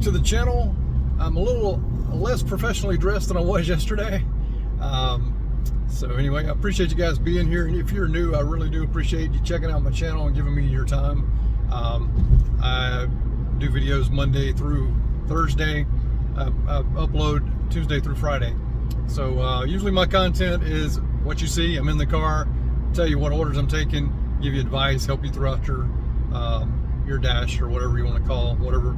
to the channel. I'm a little less professionally dressed than I was yesterday. So anyway, I appreciate you guys being here. And if you're new, I really do appreciate you checking out my channel and giving me your time. I do videos Monday through Thursday. I upload Tuesday through Friday. So usually my content is what you see. I'm in the car, tell you what orders I'm taking, give you advice, help you throughout your dash or whatever you want to call whatever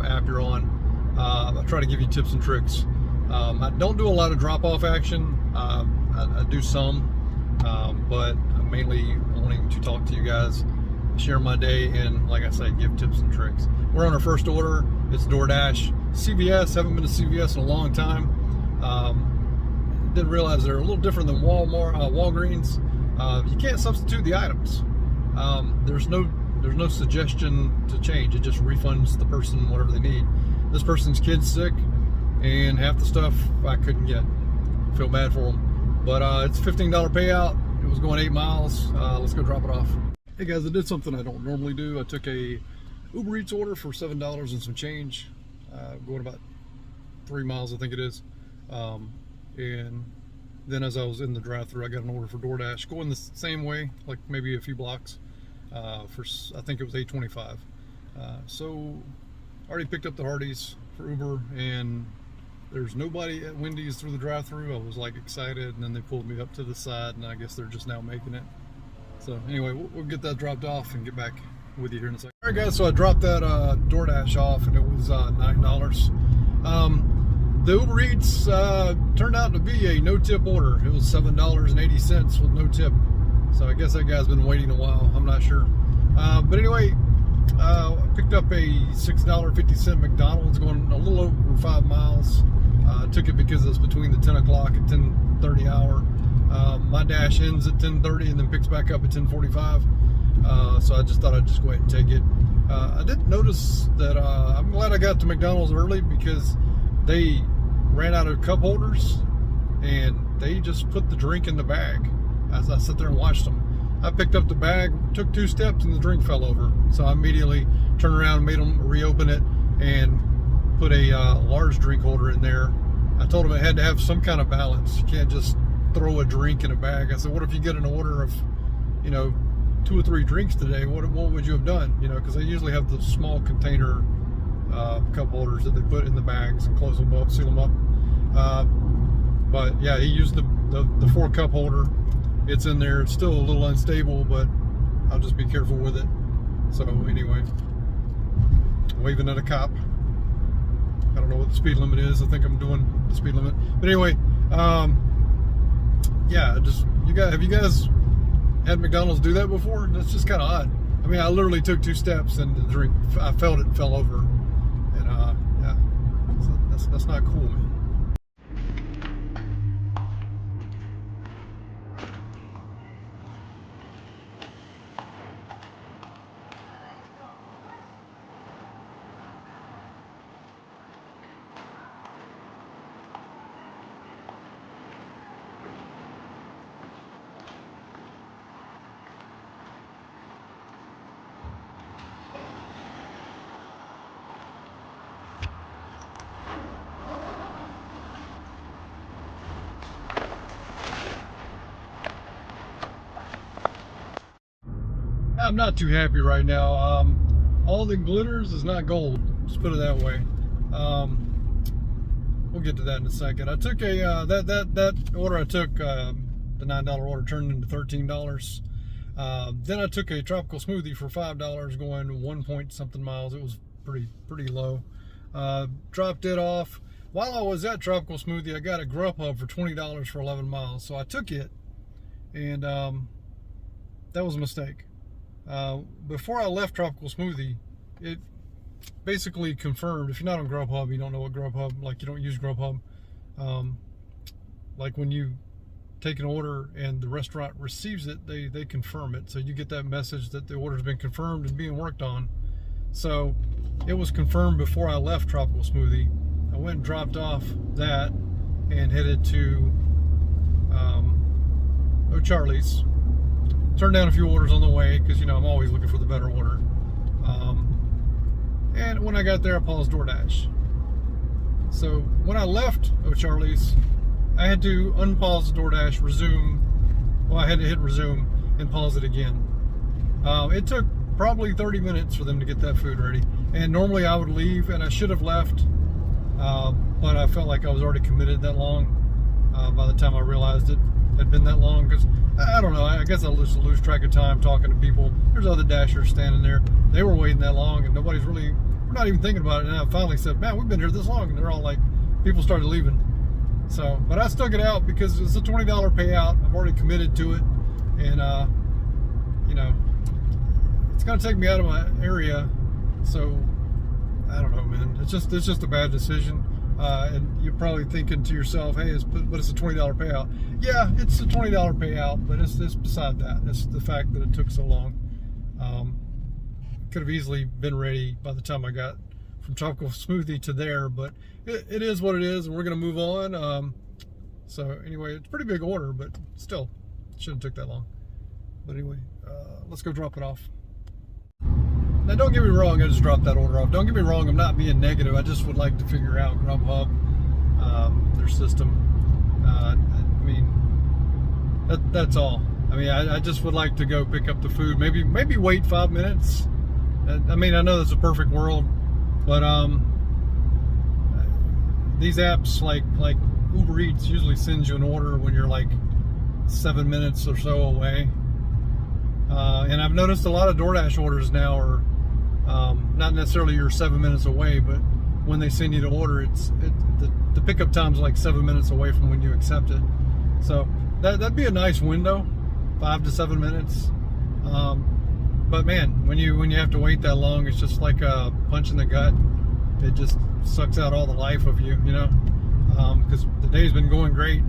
app you're on. I try to give you tips and tricks. I don't do a lot of drop-off action. I do some, but I'm mainly wanting to talk to you guys, share my day, and like I say, give tips and tricks. We're on our first order. It's DoorDash. CVS, haven't been to CVS in a long time. Didn't realize they're a little different than Walgreens. You can't substitute the items. There's no suggestion to change. It just refunds the person whatever they need. This person's kid's sick, and half the stuff I couldn't get. Feel bad for them. But it's a $15 payout. It was going 8 miles. Let's go drop it off. Hey guys, I did something I don't normally do. I took a Uber Eats order for $7 and some change. Going about 3 miles, I think it is. And then as I was in the drive-thru, I got an order for DoorDash, going the same way, like maybe a few blocks. For I think it was $8.25. So I already picked up the Hardee's for Uber, and there's nobody at Wendy's through the drive-thru. I was like excited, and then they pulled me up to the side, and I guess they're just now making it. So anyway, we'll get that dropped off and get back with you here in a second. All right, guys. So I dropped that DoorDash off, and it was $9. The Uber Eats turned out to be a no-tip order. It was $7.80 with no tip. So I guess that guy's been waiting a while. I'm not sure. But anyway, I picked up a $6.50 McDonald's going a little over 5 miles. I took it because it's between the 10 o'clock and 10:30 hour. My dash ends at 10:30 and then picks back up at 10:45. So I just thought I'd just go ahead and take it. I did notice that I'm glad I got to McDonald's early because they ran out of cup holders and they just put the drink in the bag. As I sat there and watched them, I picked up the bag, took 2 steps, and the drink fell over. So I immediately turned around, made them reopen it, and put a large drink holder in there. I told them it had to have some kind of balance. You can't just throw a drink in a bag. I said, what if you get an order of, 2 or 3 drinks today? What would you have done? Because they usually have the small container cup holders that they put in the bags and close them up, seal them up. But yeah, he used the 4 cup holder. It's in there. It's still a little unstable, but I'll just be careful with it. So anyway, waving at a cop. I don't know what the speed limit is. I think I'm doing the speed limit. But anyway, yeah, have you guys had McDonald's do that before? That's just kind of odd. I mean, I literally took 2 steps and the drink, I felt it fell over. And yeah, so that's not cool, man. I'm not too happy right now. All that glitters is not gold. Let's put it that way. We'll get to that in a second. I took a that order I took, the $9 order turned into $13. Then I took a tropical smoothie for $5 going 1 point something miles. It was pretty low. Dropped it off. While I was at tropical smoothie, I got a Grubhub for $20 for 11 miles. So I took it, and that was a mistake. Before I left tropical smoothie, it basically confirmed, if you're not on Grubhub, you don't know what Grubhub, like you don't use Grubhub, like when you take an order and the restaurant receives it, they confirm it. So you get that message that the order's been confirmed and being worked on. So it was confirmed before I left tropical smoothie. I went and dropped off that and headed to O'Charlie's. Turned down a few orders on the way because, I'm always looking for the better order. And when I got there, I paused DoorDash. So when I left O'Charlie's, I had to unpause DoorDash, resume. Well, I had to hit resume and pause it again. It took probably 30 minutes for them to get that food ready. And normally I would leave, and I should have left, but I felt like I was already committed that long by the time I realized it had been that long. Because I don't know, I guess I just lose track of time talking to people. There's other Dashers standing there. They were waiting that long, and we're not even thinking about it. And I finally said, man, we've been here this long. And they're all like, people started leaving. So, but I stuck it out because it's a $20 payout. I've already committed to it. And, you know, it's going to take me out of my area. So, I don't know, man. It's just a bad decision. And you're probably thinking to yourself, hey, but it's a $20 payout. Yeah, it's a $20 payout, but it's beside that. It's the fact that it took so long. Could have easily been ready by the time I got from tropical smoothie to there, but it is what it is, and we're going to move on. So anyway, it's a pretty big order, but still, it shouldn't took that long. But anyway, let's go drop it off. Now, don't get me wrong, I just dropped that order off. Don't get me wrong, I'm not being negative. I just would like to figure out Grubhub, their system. I mean, that's all. I mean, I just would like to go pick up the food. Maybe wait 5 minutes. I mean, I know that's a perfect world, but these apps like Uber Eats usually sends you an order when you're like 7 minutes or so away. And I've noticed a lot of DoorDash orders now are not necessarily you're 7 minutes away, but when they send you the order, the pickup time's like 7 minutes away from when you accept it. So that'd be a nice window, 5 to 7 minutes. But man, when you have to wait that long, it's just like a punch in the gut. It just sucks out all the life of you, you know, because the day's been going great.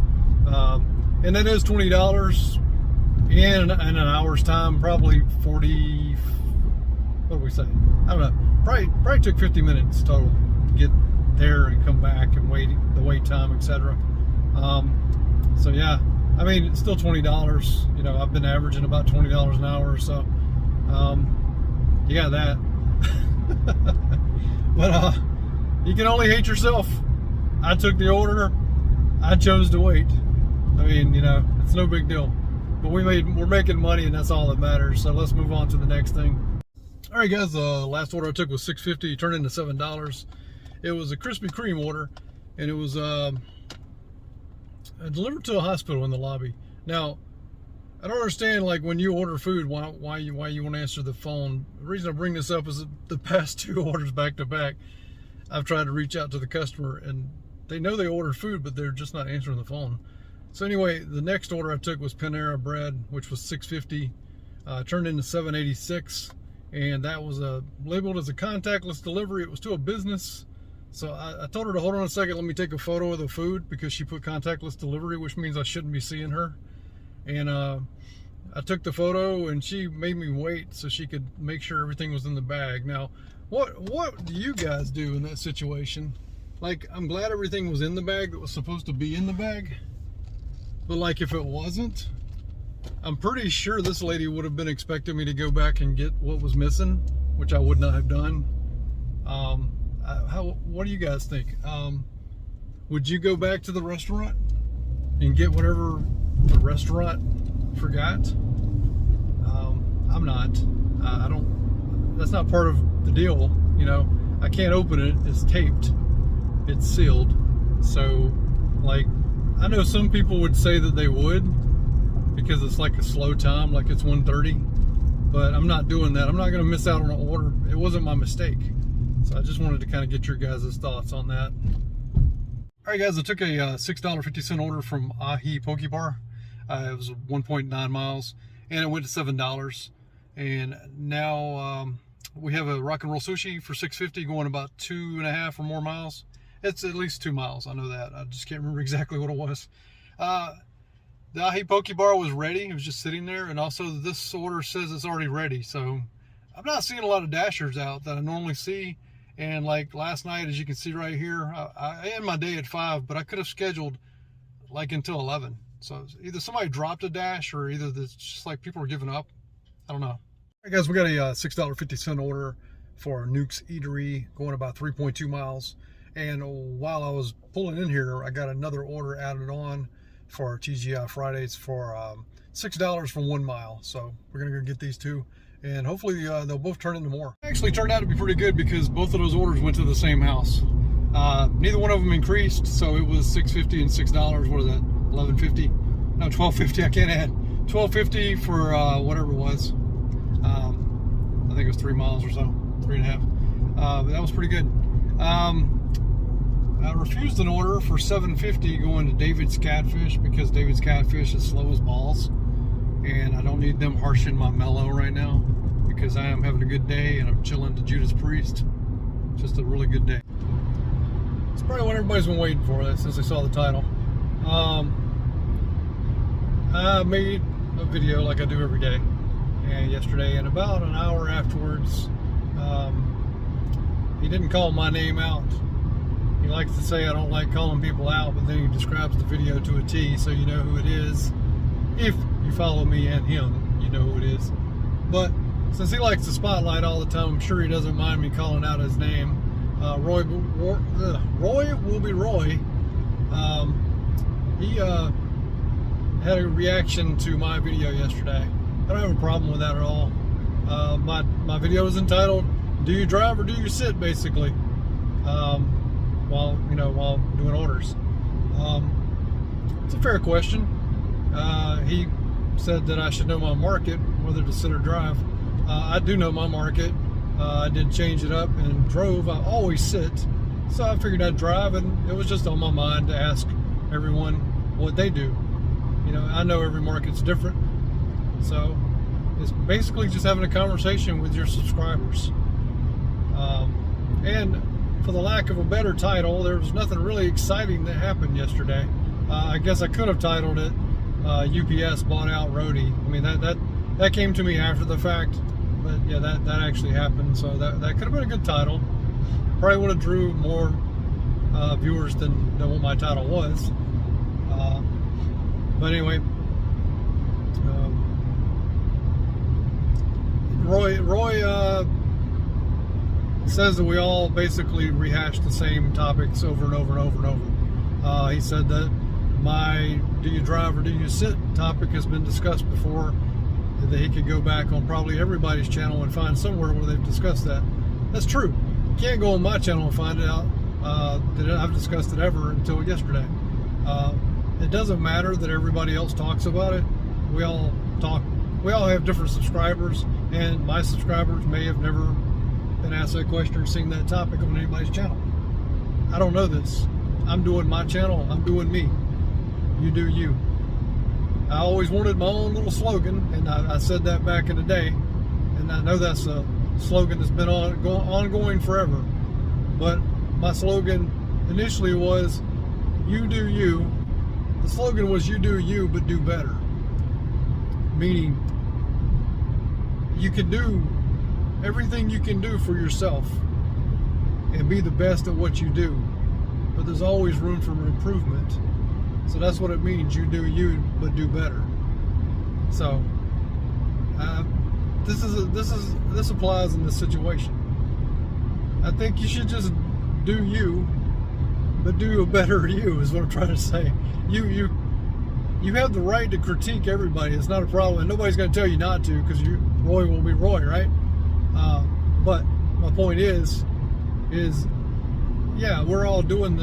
And that is $20 in an hour's time, probably 40, what do we say? I don't know, probably took 50 minutes total to get there and come back and wait, the wait time, etc. So yeah, I mean, it's still $20. You know, I've been averaging about $20 an hour or so. You got that. But you can only hate yourself. I took the order. I chose to wait. I mean, you know, it's no big deal. But we're making money, and that's all that matters. So let's move on to the next thing. All right, guys. The last order I took was $6.50. It turned into $7. It was a Krispy Kreme order, and it was delivered to a hospital in the lobby. Now, I don't understand, like, when you order food, why you want to answer the phone. The reason I bring this up is the past 2 orders back to back, I've tried to reach out to the customer, and they know they ordered food, but they're just not answering the phone. So anyway, the next order I took was Panera Bread, which was $6.50, turned into $7.86, and that was labeled as a contactless delivery. It was to a business. So I told her to hold on a second, let me take a photo of the food, because she put contactless delivery, which means I shouldn't be seeing her. And I took the photo, and she made me wait so she could make sure everything was in the bag. Now, what do you guys do in that situation? Like, I'm glad everything was in the bag that was supposed to be in the bag. But like, if it wasn't, I'm pretty sure this lady would have been expecting me to go back and get what was missing, which I would not have done. What do you guys think? Would you go back to the restaurant and get whatever the restaurant forgot? I'm not. I don't. That's not part of the deal. You know, I can't open it. It's taped. It's sealed. So, like, I know some people would say that they would, because it's like a slow time, like it's 1:30. But I'm not doing that. I'm not going to miss out on an order. It wasn't my mistake. So I just wanted to kind of get your guys' thoughts on that. All right, guys, I took a $6.50 order from Ahi Poke Bar. It was 1.9 miles, and it went to $7. And now we have a rock and roll sushi for $6.50, going about 2.5 or more miles. It's at least 2 miles. I know that. I just can't remember exactly what it was. The Ahi Poke Bar was ready. It was just sitting there, and also this order says it's already ready. So I'm not seeing a lot of Dashers out that I normally see. And like last night, as you can see right here, I end my day at 5, but I could have scheduled like until 11. So either somebody dropped a Dash, or either it's just like people are giving up. I don't know. All right, guys, we got a $6.50 order for Nuke's Eatery, going about 3.2 miles. And while I was pulling in here, I got another order added on for our TGI Fridays for $6 for 1 mile. So we're gonna go get these two, and hopefully they'll both turn into more. Actually turned out to be pretty good because both of those orders went to the same house. Neither one of them increased, so it was $6.50 and $6. What is that? $11.50? No, $12.50. I can't add. $12.50 for whatever it was. I think it was 3 miles or so, 3.5. But that was pretty good. I refused an order for $7.50 going to David's Catfish because David's Catfish is slow as balls, and I don't need them harshing my mellow right now because I am having a good day and I'm chilling to Judas Priest. Just a really good day. It's probably what everybody's been waiting for since they saw the title. I made a video like I do every day, and yesterday, and about an hour afterwards, he didn't call my name out. He likes to say I don't like calling people out, but then he describes the video to a T, so you know who it is. If you follow me and him, you know who it is. But since he likes the spotlight all the time, I'm sure he doesn't mind me calling out his name. Roy will be Roy. He had a reaction to my video yesterday. I don't have a problem with that at all. My video is entitled "Do You Drive or Do You Sit?" basically. While doing orders. It's a fair question. He said that I should know my market, whether to sit or drive. I do know my market. I did change it up and drove. I always sit, so I figured I'd drive, and it was just on my mind to ask everyone what they do. I know every market's different, so it's basically just having a conversation with your subscribers. And for the lack of a better title, there was nothing really exciting that happened yesterday. I guess I could have titled it UPS bought out Rhodey. I mean, that came to me after the fact, but yeah, that actually happened, so that could have been a good title. Probably would have drew more viewers than what my title was. But anyway, Roy says that we all basically rehash the same topics over and over and over and over. He said that my "Do you drive or do you sit?" topic has been discussed before, and that he could go back on probably everybody's channel and find somewhere where they've discussed that. That's true. You can't go on my channel and find out that I've discussed it ever until yesterday. It doesn't matter that everybody else talks about it. We all talk. We all have different subscribers, and my subscribers may have never been asked that question or seen that topic on anybody's channel. I don't know this. I'm doing my channel. I'm doing me. You do you. I always wanted my own little slogan, and I said that back in the day, and I know that's a slogan that's been ongoing forever. But my slogan initially was, "You do you." The slogan was, "You do you, but do better." Meaning, you can do everything you can do for yourself and be the best at what you do, but there's always room for improvement. So that's what it means. You do you, but do better. So this applies in this situation. I think you should just do you, but do a better you, is what I'm trying to say. You have the right to critique everybody. It's not a problem, and nobody's going to tell you not to, because Roy will be Roy, right? But my point is yeah, we're all doing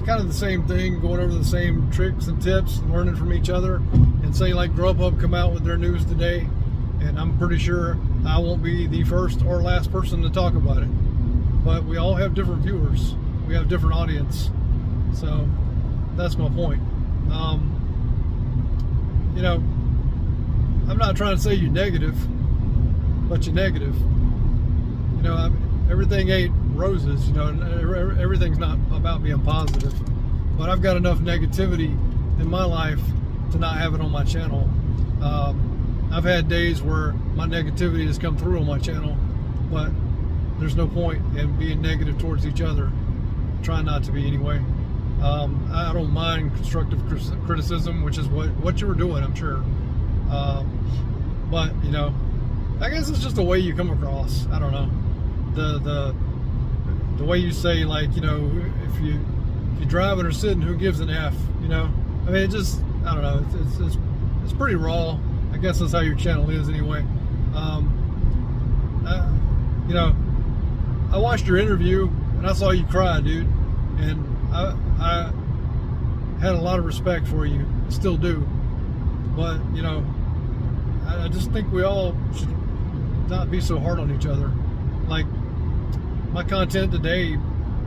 kind of the same thing, going over the same tricks and tips, learning from each other. And say like Grubhub come out with their news today, and I'm pretty sure I won't be the first or last person to talk about it. But we all have different viewers. We have different audience. So that's my point. I'm not trying to say you're negative, but you're negative. Everything ain't roses, and everything's not about being positive. But I've got enough negativity in my life to not have it on my channel. I've had days where my negativity has come through on my channel, but there's no point in being negative towards each other. Try not to be anyway. I don't mind constructive criticism, which is what you were doing, I'm sure. But I guess it's just the way you come across. I don't know. the way you say, like, you know, if you're driving or sitting, who gives an F, you know? I mean, it just, I don't know, it's pretty raw. I guess that's how your channel is anyway. You know, I watched your interview and I saw you cry, dude, and I had a lot of respect for you, still do, but, you know, I just think we all should not be so hard on each other. Like, my content today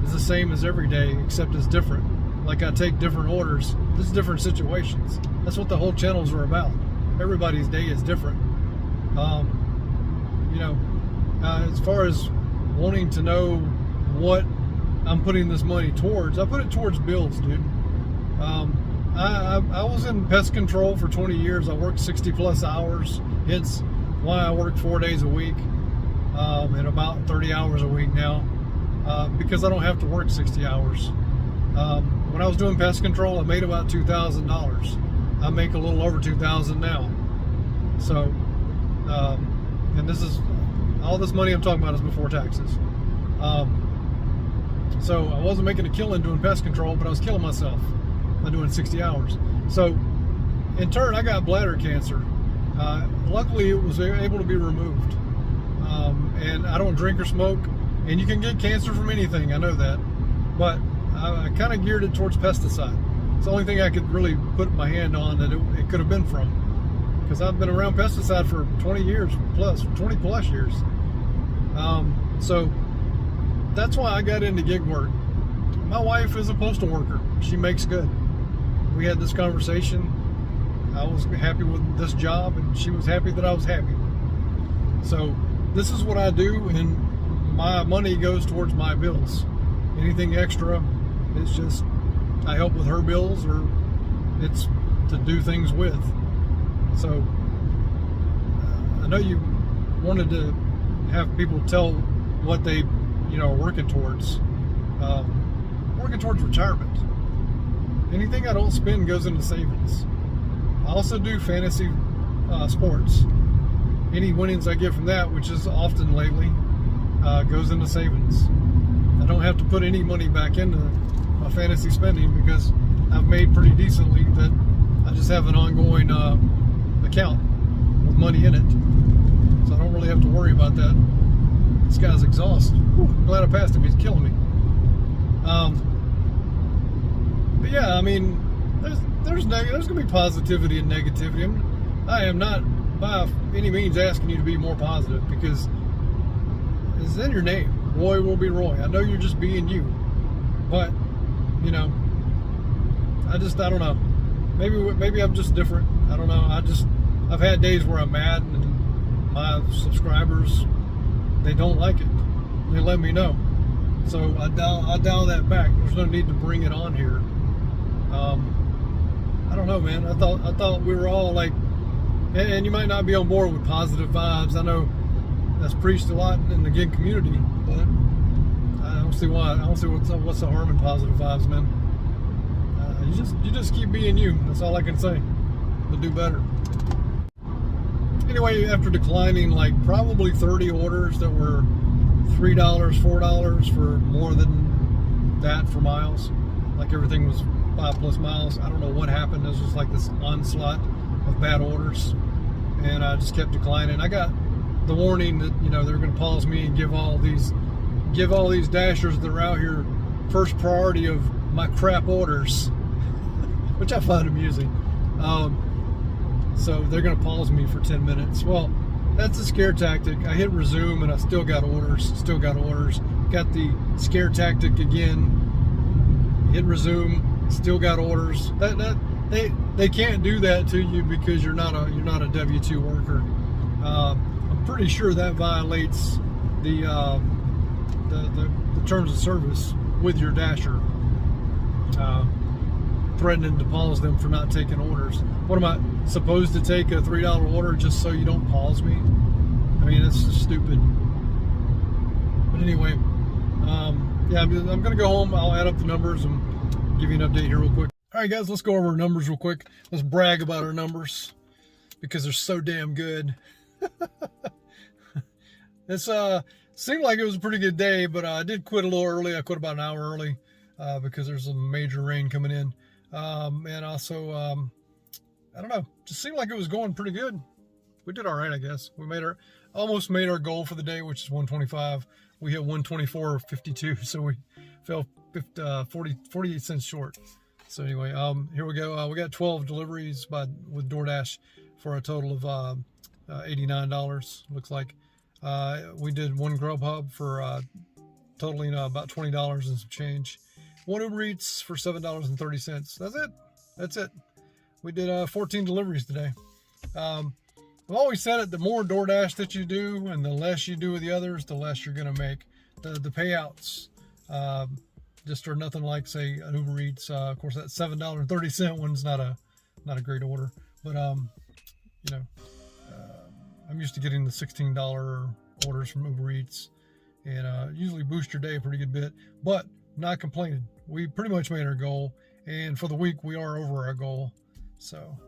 is the same as every day, except it's different. Like, I take different orders. This is different situations. That's what the whole channels are about. Everybody's day is different. You know, as far as wanting to know what I'm putting this money towards, I put it towards bills, dude. I was in pest control for 20 years. I worked 60 plus hours. Hence why I work 4 days a week, and about 30 hours a week now, because I don't have to work 60 hours. When I was doing pest control, I made about $2,000. I make a little over $2,000 now. So, and this is, all this money I'm talking about is before taxes. So I wasn't making a killing doing pest control, but I was killing myself by doing 60 hours. So in turn, I got bladder cancer. Luckily, it was able to be removed. And I don't drink or smoke, and you can get cancer from anything, I know that. But I kind of geared it towards pesticide. It's the only thing I could really put my hand on that it could have been from. Because I've been around pesticide for 20 years plus, 20 plus years. So that's why I got into gig work. My wife is a postal worker. She makes good. We had this conversation. I was happy with this job, and she was happy that I was happy. So this is what I do, and my money goes towards my bills. Anything extra, it's just I help with her bills, or it's to do things with. So I know you wanted to have people tell what they, you know, are working towards. Working towards retirement. Anything I don't spend goes into savings. I also do fantasy sports. Any winnings I get from that, which is often lately, goes into savings. I don't have to put any money back into my fantasy spending because I've made pretty decently that I just have an ongoing account with money in it. So I don't really have to worry about that. This guy's exhaust. I'm glad I passed him. He's killing me. But yeah, I mean, there's going to be positivity and negativity. I am not by any means asking you to be more positive, because it's in your name. Roy will be Roy. I know you're just being you, but you know, I don't know. Maybe I'm just different. I don't know. I've had days where I'm mad, and my subscribers, they don't like it. They let me know. So I dial that back. There's no need to bring it on here. I don't know, man. I thought we were all like, and you might not be on board with positive vibes. I know that's preached a lot in the gig community, but I don't see why. I don't see what's the harm in positive vibes, man. You just keep being you. That's all I can say. But do better. Anyway, after declining like probably 30 orders that were $3, $4 for more than that for miles, like everything was 5+ miles. I don't know what happened. It was just like this onslaught of bad orders, and I just kept declining. I got the warning that, you know, they're going to pause me and give all these dashers that are out here first priority of my crap orders, which I find amusing. So they're going to pause me for 10 minutes. Well, that's a scare tactic. I hit resume and I still got orders. Got the scare tactic again. Hit resume, still got orders. They can't do that to you because you're not a W-2 worker. I'm pretty sure that violates the terms of service with your dasher. Threatening to pause them for not taking orders. What am I supposed to take a $3 order just so you don't pause me? I mean, it's just stupid. But anyway, yeah, I'm gonna go home. I'll add up the numbers and give you an update here real quick. All right, guys, let's go over our numbers real quick. Let's brag about our numbers because they're so damn good. It's seemed like it was a pretty good day, but I did quit a little early. I quit about an hour early because there's some major rain coming in. And also, I don't know, just seemed like it was going pretty good. We did all right, I guess. We almost made our goal for the day, which is 125. We hit 124.52, so we fell 48 cents short. So anyway, here we go. We got 12 deliveries with DoorDash for a total of $89. Looks like we did one Grubhub for totaling about $20 and some change. One Uber Eats for $7.30. That's it. We did 14 deliveries today. I've always said it, the more DoorDash that you do and the less you do with the others, the less you're going to make. The payouts just are nothing like, say, an Uber Eats. Of course, that $7.30 one's not a great order. But, you know, I'm used to getting the $16 orders from Uber Eats. And usually boost your day a pretty good bit. But not complaining. We pretty much made our goal. And for the week, we are over our goal. So...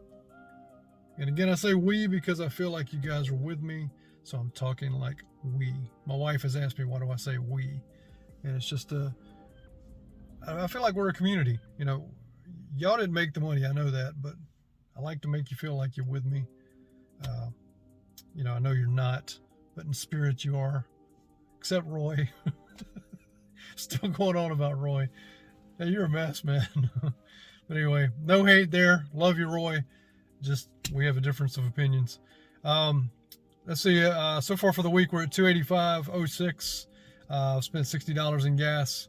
And again, I say we because I feel like you guys are with me. So I'm talking like we. My wife has asked me, why do I say we? And it's just I feel like we're a community. You know, y'all didn't make the money. I know that. But I like to make you feel like you're with me. You know, I know you're not. But in spirit, you are. Except Roy. Still going on about Roy. Hey, you're a mess, man. But anyway, no hate there. Love you, Roy. Just we have a difference of opinions. Let's see. So far for the week, we're at 285.06. Spent $60 in gas.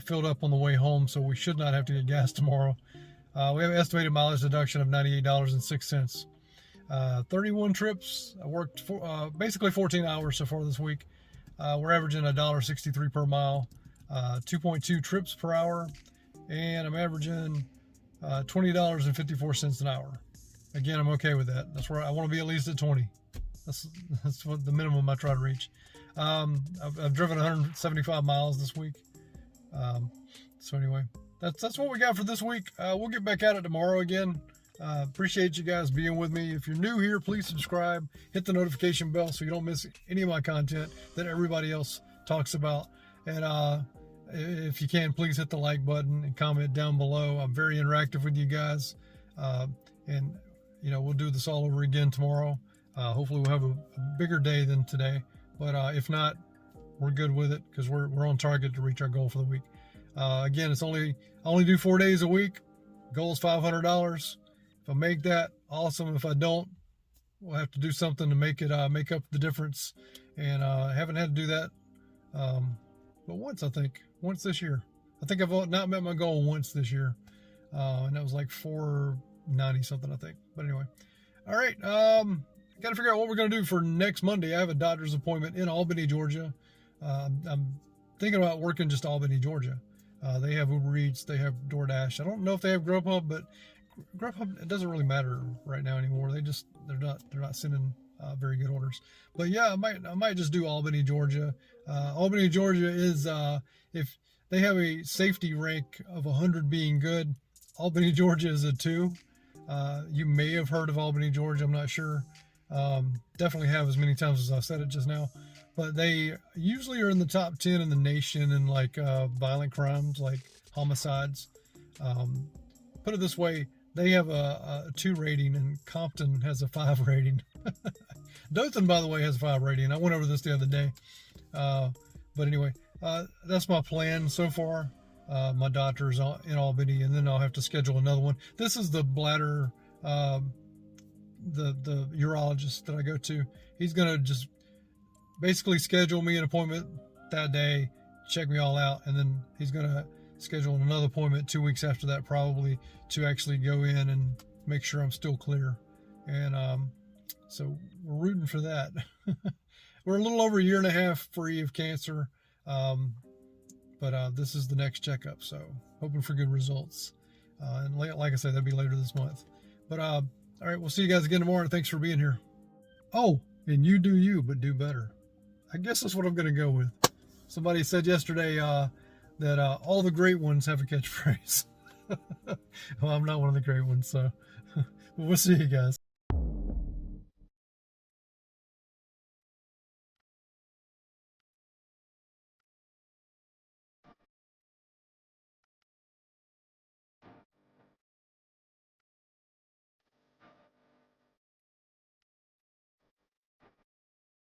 Filled up on the way home, so we should not have to get gas tomorrow. We have an estimated mileage deduction of $98.06. 31 trips. I worked basically 14 hours so far this week. We're averaging $1.63 per mile. 2.2 trips per hour, and I'm averaging $20.54 an hour. Again, I'm okay with that. That's where I want to be, at least at 20. That's what the minimum I try to reach. I've driven 175 miles this week. So anyway, that's what we got for this week. We'll get back at it tomorrow again. Appreciate you guys being with me. If you're new here, please subscribe. Hit the notification bell so you don't miss any of my content that everybody else talks about. And if you can, please hit the like button and comment down below. I'm very interactive with you guys. And you know, we'll do this all over again tomorrow. Hopefully we'll have a bigger day than today. But if not, we're good with it because we're on target to reach our goal for the week. Again, I only do 4 days a week. Goal is $500. If I make that, awesome. If I don't, we'll have to do something to make up the difference. And I haven't had to do that, but once, I think. Once this year. I think I've not met my goal once this year. And that was like 490 something, I think. But anyway. All right. Got to figure out what we're going to do for next Monday. I have a doctor's appointment in Albany, Georgia. I'm thinking about working just Albany, Georgia. They have Uber Eats. They have DoorDash. I don't know if they have Grubhub, but Grubhub, it doesn't really matter right now anymore. They're not sending very good orders. But yeah, I might just do Albany, Georgia. Albany, Georgia is if they have a safety rank of 100 being good, Albany, Georgia is a 2. You may have heard of Albany, Georgia. I'm not sure. Definitely have as many times as I said it just now. But they usually are in the top 10 in the nation in like violent crimes, like homicides. Put it this way, they have a 2 rating and Compton has a 5 rating. Dothan, by the way, has a 5 rating. I went over this the other day. But anyway, that's my plan so far. My doctor's in Albany, and then I'll have to schedule another one. This is the bladder, the urologist that I go to. He's going to just basically schedule me an appointment that day, check me all out, and then he's going to schedule another appointment 2 weeks after that, probably, to actually go in and make sure I'm still clear. And so we're rooting for that. We're a little over a year and a half free of cancer. But this is the next checkup, so hoping for good results. And like I said, that'll be later this month. But all right, we'll see you guys again tomorrow. Thanks for being here. Oh, and you do you, but do better. I guess that's what I'm going to go with. Somebody said yesterday that all the great ones have a catchphrase. Well, I'm not one of the great ones, so we'll see you guys.